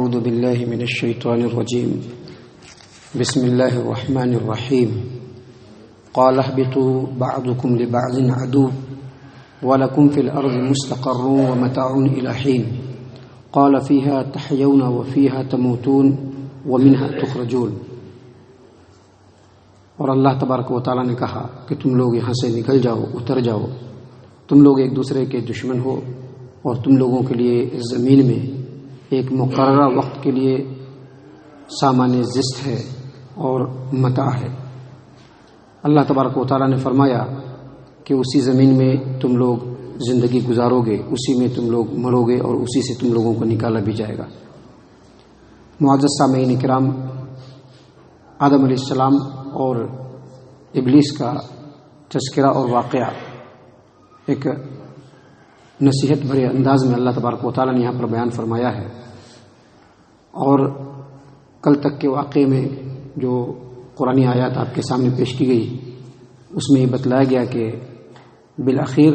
أعوذ بالله من الشيطان الرجيم بسم الله الرحمن الرحيم قال اهبطوا بعضكم لبعض عدو ولكم في الأرض مستقر ومتاع إلى حين قال فيها تحيون وفيها تموتون ومنها تخرجون۔ اور اللہ تبارک و تعالیٰ نے کہا کہ تم لوگ یہاں سے نکل جاؤ، اتر جاؤ، تم لوگ ایک دوسرے کے دشمن ہو اور تم لوگوں کے لیے زمین میں ایک مقررہ وقت کے لیے سامان زست ہے اور متاع ہے۔ اللہ تبارک و تعالیٰ نے فرمایا کہ اسی زمین میں تم لوگ زندگی گزارو گے، اسی میں تم لوگ مرو گے اور اسی سے تم لوگوں کو نکالا بھی جائے گا۔ معزز سامعین کرام، آدم علیہ السلام اور ابلیس کا تذکرہ اور واقعہ ایک نصیحت بھرے انداز میں اللہ تبارک و تعالیٰ نے یہاں پر بیان فرمایا ہے، اور کل تک کے واقعے میں جو قرآنی آیات آپ کے سامنے پیش کی گئی اس میں یہ بتلایا گیا کہ بالآخر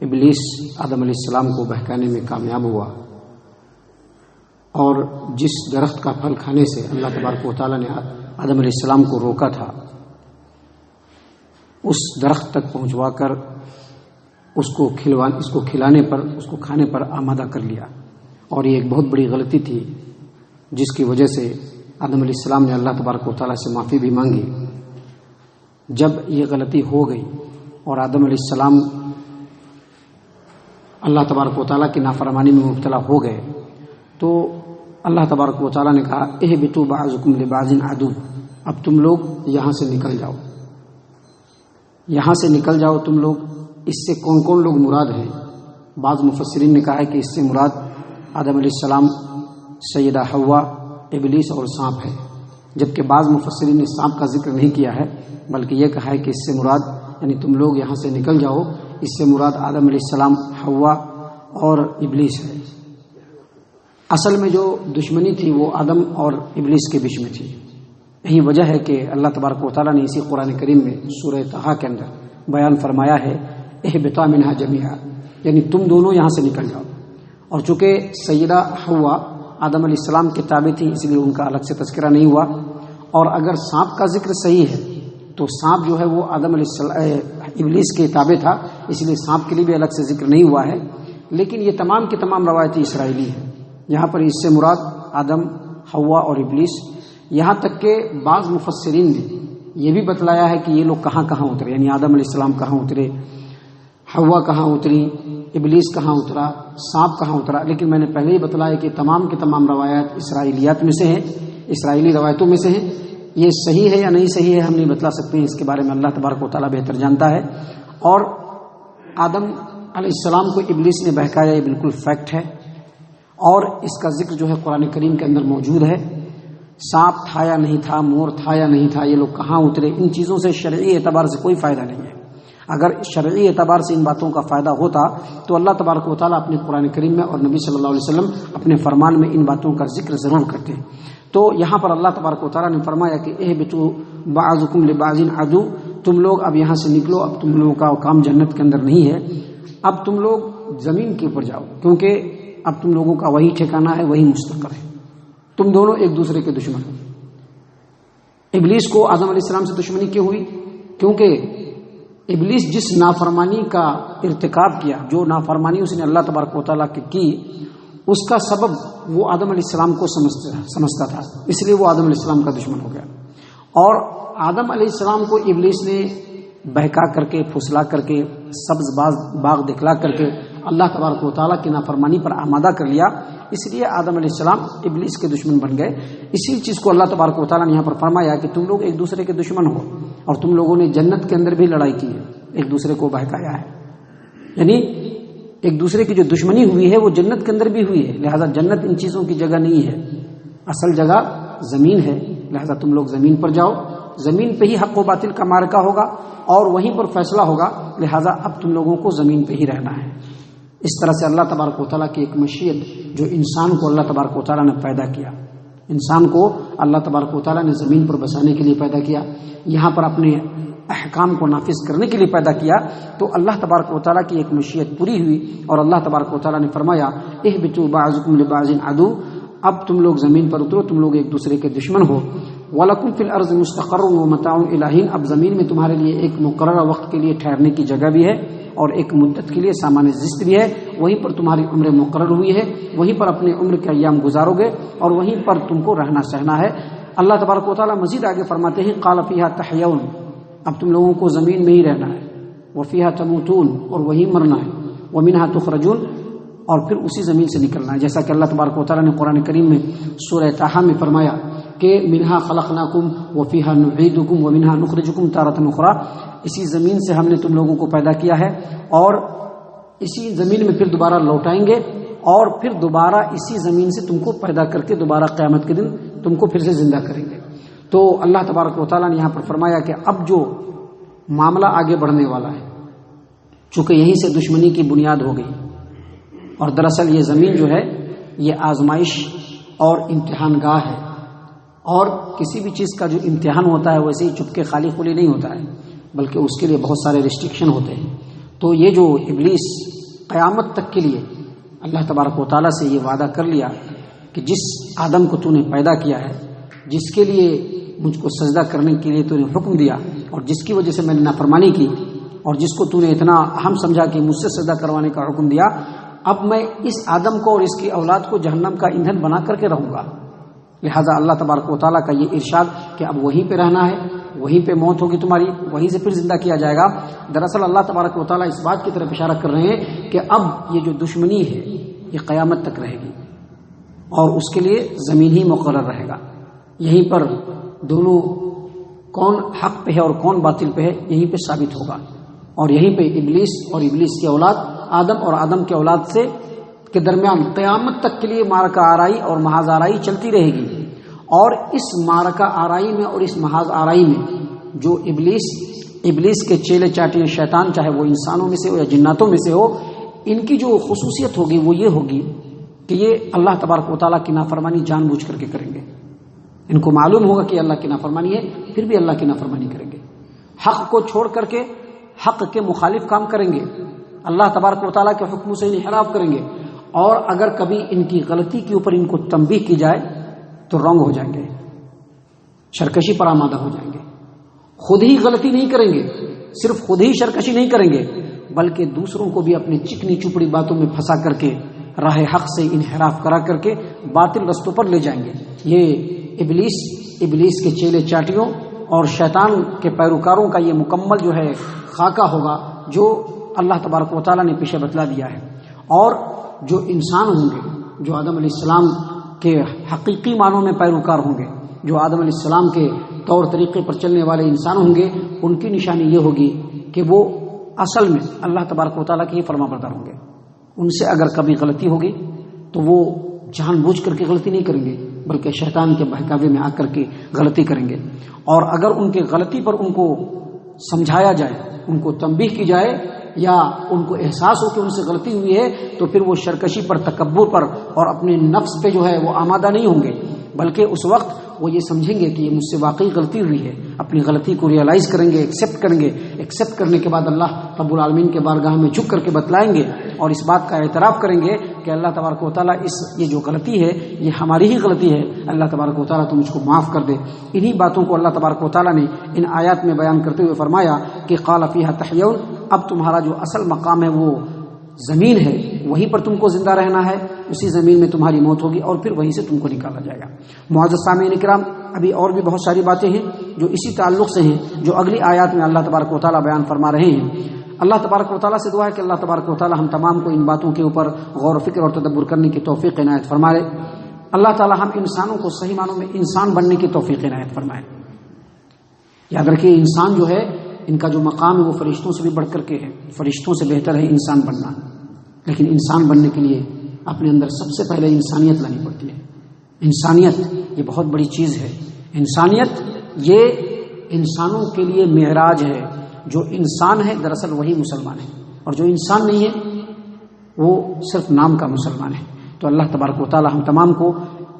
ابلیس آدم علیہ السلام کو بہکانے میں کامیاب ہوا، اور جس درخت کا پھل کھانے سے اللہ تبارک و تعالیٰ نے آدم علیہ السلام کو روکا تھا اس درخت تک پہنچوا کر اس کو کھلانے پر، اس کو کھانے پر آمادہ کر لیا، اور یہ ایک بہت بڑی غلطی تھی جس کی وجہ سے آدم علیہ السلام نے اللہ تبارک و تعالیٰ سے معافی بھی مانگی۔ جب یہ غلطی ہو گئی اور آدم علیہ السلام اللہ تبارک و تعالیٰ کی نافرمانی میں مبتلا ہو گئے تو اللہ تبارک و تعالیٰ نے کہا اہبطوا بعضکم لبعض عدو، اب تم لوگ یہاں سے نکل جاؤ، یہاں سے نکل جاؤ تم لوگ۔ اس سے کون کون لوگ مراد ہیں؟ بعض مفسرین نے کہا ہے کہ اس سے مراد آدم علیہ السلام، سیدہ حوا، ابلیس اور سانپ ہے، جبکہ بعض مفسرین نے سانپ کا ذکر نہیں کیا ہے بلکہ یہ کہا ہے کہ اس سے مراد یعنی تم لوگ یہاں سے نکل جاؤ، اس سے مراد آدم علیہ السلام، حوا اور ابلیس ہے۔ اصل میں جو دشمنی تھی وہ آدم اور ابلیس کے بیچ میں تھی۔ یہی وجہ ہے کہ اللہ تبارک و تعالیٰ نے اسی قرآن کریم میں سورہ طٰہٰ کے اندر بیان فرمایا ہے اہبطا منہا جمیعا، یعنی تم دونوں یہاں سے نکل جاؤ۔ اور چونکہ سیدہ حوا آدم علیہ السلام کے تابع تھی اس لیے ان کا الگ سے تذکرہ نہیں ہوا، اور اگر سانپ کا ذکر صحیح ہے تو سانپ جو ہے وہ آدم علیہ السلام ابلیس کے تابع تھا، اس لیے سانپ کے لیے بھی الگ سے ذکر نہیں ہوا ہے، لیکن یہ تمام کی تمام روایتی اسرائیلی ہے۔ یہاں پر اس سے مراد آدم، حوا اور ابلیس، یہاں تک کہ بعض مفسرین نے یہ بھی بتلایا ہے کہ یہ لوگ کہاں کہاں اترے، یعنی آدم علیہ السلام کہاں اترے، حوا کہاں اتری، ابلیس کہاں اترا، سانپ کہاں اترا، لیکن میں نے پہلے ہی بتلایا کہ تمام کی تمام روایات اسرائیلیات میں سے ہیں، اسرائیلی روایتوں میں سے ہیں۔ یہ صحیح ہے یا نہیں صحیح ہے ہم نہیں بتلا سکتے ہیں، اس کے بارے میں اللہ تبارک و تعالیٰ بہتر جانتا ہے۔ اور آدم علیہ السلام کو ابلیس نے بہکایا یہ بالکل فیکٹ ہے، اور اس کا ذکر جو ہے قرآن کریم کے اندر موجود ہے۔ سانپ تھا یا نہیں تھا، مور تھا یا نہیں تھا، یہ لوگ کہاں اترے، ان چیزوں سے شرعی اعتبار سے کوئی فائدہ نہیں ہے۔ اگر شرعی اعتبار سے ان باتوں کا فائدہ ہوتا تو اللہ تبارک و تعالیٰ اپنے قرآن کریم میں اور نبی صلی اللہ علیہ وسلم اپنے فرمان میں ان باتوں کا ذکر ضرور کرتے ہیں۔ تو یہاں پر اللہ تبارک و تعالیٰ نے فرمایا کہ اہبطوا بعضکم لبعض عدو، تم لوگ اب یہاں سے نکلو، اب تم لوگوں کا کام جنت کے اندر نہیں ہے، اب تم لوگ زمین کے اوپر جاؤ، کیونکہ اب تم لوگوں کا وہی ٹھکانہ ہے، وہی مستقر ہے، تم دونوں ایک دوسرے کے دشمن ہو۔ ابلیس کو آدم علیہ السلام سے دشمنی کیوں ہوئی؟ کیونکہ ابلیس جس نافرمانی کا ارتکاب کیا، جو نافرمانی اس نے اللہ تبارک و تعالیٰ کی اس کا سبب وہ آدم علیہ السلام کو سمجھتا تھا، اس لیے وہ آدم علیہ السلام کا دشمن ہو گیا۔ اور آدم علیہ السلام کو ابلیس نے بہکا کر کے، پھسلا کر کے، سبز باغ دکھلا کر کے اللہ تبارک و تعالیٰ کی نافرمانی پر آمادہ کر لیا، اس لیے آدم علیہ السلام ابلیس کے دشمن بن گئے۔ اسی چیز کو اللہ تبارک و تعالیٰ نے یہاں پر فرمایا کہ تم لوگ ایک دوسرے کے دشمن ہو، اور تم لوگوں نے جنت کے اندر بھی لڑائی کی ہے، ایک دوسرے کو بہکایا ہے، یعنی ایک دوسرے کی جو دشمنی ہوئی ہے وہ جنت کے اندر بھی ہوئی ہے، لہذا جنت ان چیزوں کی جگہ نہیں ہے، اصل جگہ زمین ہے، لہذا تم لوگ زمین پر جاؤ، زمین پہ ہی حق و باطل کا معرکہ ہوگا اور وہیں پر فیصلہ ہوگا، لہذا اب تم لوگوں کو زمین پہ ہی رہنا ہے۔ اس طرح سے اللہ تبارک و تعالیٰ کی ایک مشیت، جو انسان کو اللہ تبارک و تعالیٰ نے پیدا کیا، انسان کو اللہ تبارک و تعالیٰ نے زمین پر بسانے کے لیے پیدا کیا، یہاں پر اپنے احکام کو نافذ کرنے کے لیے پیدا کیا، تو اللہ تبارک و تعالیٰ کی ایک مشیت پوری ہوئی، اور اللہ تبارک و تعالیٰ نے فرمایا اہبطوا بعضکم لبعض عدو، اب تم لوگ زمین پر اترو، تم لوگ ایک دوسرے کے دشمن ہو. وَلَكُمْ فِي الْأَرْضِ مُسْتَقَرٌّ وَمَتَاعٌ إِلَىٰ حِينٍ، اب زمین میں تمہارے لیے ایک مقررہ وقت کے لیے ٹھہرنے کی جگہ بھی ہے اور ایک مدت کے لیے سامان زست بھی ہے. وہیں پر تمہاری عمر مقرر ہوئی ہے، وہیں پر اپنے عمر کے ایام گزارو گے اور وہیں پر تم کو رہنا سہنا ہے. اللہ تبارک و تعالیٰ مزید آگے فرماتے ہیں قَالَ فِيهَا تَحْيَوْنَ، اب تم لوگوں کو زمین میں ہی رہنا ہے. وَفِيهَا تَمُوتُونَ، اور وہیں مرنا ہے. وَمِنْهَا تُخْرَجُونَ، اور پھر اسی زمین سے نکلنا ہے. جیسا کہ اللہ تبارک و تعالیٰ نے قرآن کریم میں سورہ طٰہٰ میں فرمایا کہ منہا خلقناکم وفیہا نعیدکم ومنہا نخرجکم تارۃ اخری، اسی زمین سے ہم نے تم لوگوں کو پیدا کیا ہے اور اسی زمین میں پھر دوبارہ لوٹائیں گے اور پھر دوبارہ اسی زمین سے تم کو پیدا کر کے دوبارہ قیامت کے دن تم کو پھر سے زندہ کریں گے. تو اللہ تبارک و تعالیٰ نے یہاں پر فرمایا کہ اب جو معاملہ آگے بڑھنے والا ہے، چونکہ یہیں سے دشمنی کی بنیاد ہو گئی، اور دراصل یہ زمین جو ہے یہ آزمائش اور امتحان گاہ ہے، اور کسی بھی چیز کا جو امتحان ہوتا ہے ویسے ہی چپکے خالی خلی نہیں ہوتا ہے، بلکہ اس کے لیے بہت سارے ریسٹرکشن ہوتے ہیں. تو یہ جو ابلیس قیامت تک کے لیے اللہ تبارک و تعالیٰ سے یہ وعدہ کر لیا کہ جس آدم کو تو نے پیدا کیا ہے، جس کے لیے مجھ کو سجدہ کرنے کے لیے تو نے حکم دیا اور جس کی وجہ سے میں نے نافرمانی کی اور جس کو تو نے اتنا اہم سمجھا کہ مجھ سے سجدہ کروانے کا حکم دیا، اب میں اس آدم کو اور اس کی اولاد کو جہنم کا ایندھن بنا کر کے رہوں گا. لہٰذا اللہ تبارک و تعالیٰ کا یہ ارشاد کہ اب وہیں پہ رہنا ہے، وہیں پہ موت ہوگی تمہاری، وہیں سے پھر زندہ کیا جائے گا. دراصل اللہ تبارک و تعالیٰ اس بات کی طرف اشارہ کر رہے ہیں کہ اب یہ جو دشمنی ہے یہ قیامت تک رہے گی اور اس کے لیے زمین ہی مقرر رہے گا. یہیں پر دونوں کون حق پہ ہے اور کون باطل پہ ہے یہیں پہ ثابت ہوگا، اور یہیں پہ ابلیس اور ابلیس کی اولاد آدم اور آدم کے اولاد سے کے درمیان قیامت تک کے لیے معرکہ آرائی اور محاذ آرائی چلتی رہے گی. اور اس معرکہ آرائی میں اور اس محاذ آرائی میں جو ابلیس کے چیلے چاٹیاں شیطان، چاہے وہ انسانوں میں سے ہو یا جناتوں میں سے ہو، ان کی جو خصوصیت ہوگی وہ یہ ہوگی کہ یہ اللہ تبارک و تعالیٰ کی نافرمانی جان بوجھ کر کے کریں گے. ان کو معلوم ہوگا کہ اللہ کی نافرمانی ہے، پھر بھی اللہ کی نافرمانی کریں گے. حق کو چھوڑ کر کے حق کے مخالف کام کریں گے، اللہ تبارک و تعالیٰ کے حکم سے انحراف کریں گے، اور اگر کبھی ان کی غلطی کے اوپر ان کو تنبیہ کی جائے تو رونگ ہو جائیں گے، سرکشی پر آمادہ ہو جائیں گے. خود ہی غلطی نہیں کریں گے، صرف خود ہی سرکشی نہیں کریں گے، بلکہ دوسروں کو بھی اپنی چکنی چپڑی باتوں میں پھنسا کر کے راہ حق سے انحراف کرا کر کے باطل رستوں پر لے جائیں گے. یہ ابلیس کے چیلے چاٹیوں اور شیطان کے پیروکاروں کا یہ مکمل جو ہے خاکہ ہوگا جو اللہ تبارک و تعالیٰ نے پیچھے بتلا دیا ہے. اور جو انسان ہوں گے، جو آدم علیہ السلام کے حقیقی معنوں میں پیروکار ہوں گے، جو آدم علیہ السلام کے طور طریقے پر چلنے والے انسان ہوں گے، ان کی نشانی یہ ہوگی کہ وہ اصل میں اللہ تبارک و تعالیٰ کے ہی فرما بردار ہوں گے. ان سے اگر کبھی غلطی ہوگی تو وہ جان بوجھ کر کے غلطی نہیں کریں گے، بلکہ شیطان کے بہکاوے میں آ کر کے غلطی کریں گے. اور اگر ان کے غلطی پر ان کو سمجھایا جائے، ان کو تنبیہ کی جائے یا ان کو احساس ہو کہ ان سے غلطی ہوئی ہے، تو پھر وہ سرکشی پر، تکبر پر اور اپنے نفس پہ جو ہے وہ آمادہ نہیں ہوں گے، بلکہ اس وقت وہ یہ سمجھیں گے کہ یہ مجھ سے واقعی غلطی ہوئی ہے، اپنی غلطی کو ریئلائز کریں گے، ایکسیپٹ کریں گے. ایکسیپٹ کرنے کے بعد اللہ رب العالمین کے بارگاہ میں جھک کر کے بتلائیں گے اور اس بات کا اعتراف کریں گے کہ اللہ تبارک و تعالیٰ یہ جو غلطی ہے یہ ہماری ہی غلطی ہے، اللہ تبارک و تعالیٰ تو مجھ کو معاف کر دے. انہی باتوں کو اللہ تبارک و تعالیٰ نے ان آیات میں بیان کرتے ہوئے فرمایا کہ قال فیہا تحیون، اب تمہارا جو اصل مقام ہے وہ زمین ہے، وہیں پر تم کو زندہ رہنا ہے، اسی زمین میں تمہاری موت ہوگی اور پھر وہیں سے تم کو نکالا جائے گا. معزز سامعین کرام، ابھی اور بھی بہت ساری باتیں ہیں جو اسی تعلق سے ہیں، جو اگلی آیات میں اللہ تبارک و تعالیٰ بیان فرما رہے ہیں. اللہ تبارک و تعالیٰ سے دعا ہے کہ اللہ تبارک و تعالیٰ ہم تمام کو ان باتوں کے اوپر غور و فکر اور تدبر کرنے کی توفیق عنایت فرمائے. اللہ تعالیٰ ہم انسانوں کو صحیح معنوں میں انسان بننے کی توفیق عنایت فرمائے. یاد رکھیے، انسان جو ہے، ان کا جو مقام ہے وہ فرشتوں سے بھی بڑھ کر کے ہے، فرشتوں سے بہتر ہے انسان بننا. لیکن انسان بننے کے لیے اپنے اندر سب سے پہلے انسانیت لانی پڑتی ہے. انسانیت یہ بہت بڑی چیز ہے. انسانیت یہ انسانوں کے لیے معراج ہے. جو انسان ہے دراصل وہی مسلمان ہے، اور جو انسان نہیں ہے وہ صرف نام کا مسلمان ہے. تو اللہ تبارک و تعالی ہم تمام کو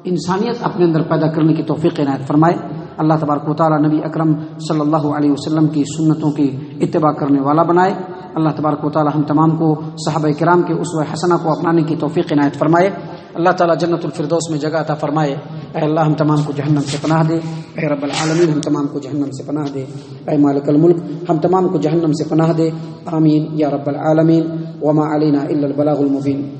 انسانیت اپنے اندر پیدا کرنے کی توفیق عنایت فرمائے. اللہ تبارک و تعالی نبی اکرم صلی اللہ علیہ وسلم کی سنتوں کی اتباع کرنے والا بنائے. اللہ تبارک و تعالی ہم تمام کو صحابہ کرام کے اسوہ حسنہ کو اپنانے کی توفیق عنایت فرمائے. اللہ تعالیٰ جنت الفردوس میں جگہ عطا فرمائے. اے اللہ ہم تمام کو جہنم سے پناہ دے. اے رب العالمین ہم تمام کو جہنم سے پناہ دے. اے مالک الملک ہم تمام کو جہنم سے پناہ دے. آمین یا رب العالمین. وما علینا الا البلاغ المبین.